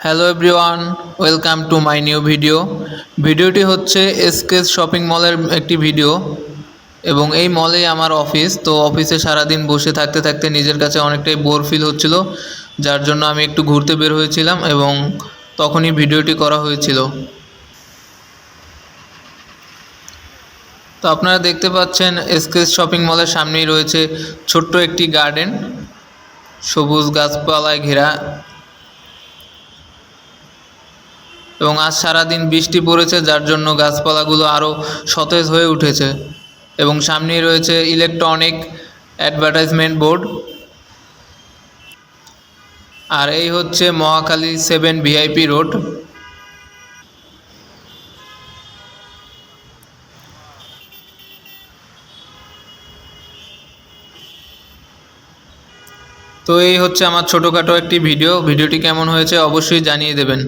Hello everyone, welcome to my new video. ভিডিওটি হচ্ছে এসকেস shopping মলের একটি ভিডিও এবং এই মলেই আমার অফিস। তো অফিসে সারাদিন বসে থাকতে থাকতে নিজের কাছে অনেকটাই বোর ফিল হচ্ছিল, যার জন্য আমি একটু ঘুরতে বের হয়েছিলাম এবং তখনই ভিডিওটি করা হয়েছিল। তো আপনারা দেখতে পাচ্ছেন এসকেস শপিং মলের সামনেই রয়েছে ছোট্ট একটি গার্ডেন, সবুজ গাছপালায় ঘেরা। এবং আজ সারাদিন বৃষ্টি পড়েছে, যার জন্য গাছপালাগুলো আরও সতেজ হয়ে উঠেছে। এবং সামনেই রয়েছে ইলেকট্রনিক অ্যাডভার্টাইজমেন্ট বোর্ড। আর এই হচ্ছে মহাখালী 7 ভিআইপি রোড। তো এই হচ্ছে আমার ছোটোখাটো একটি ভিডিওটি কেমন হয়েছে অবশ্যই জানিয়ে দেবেন।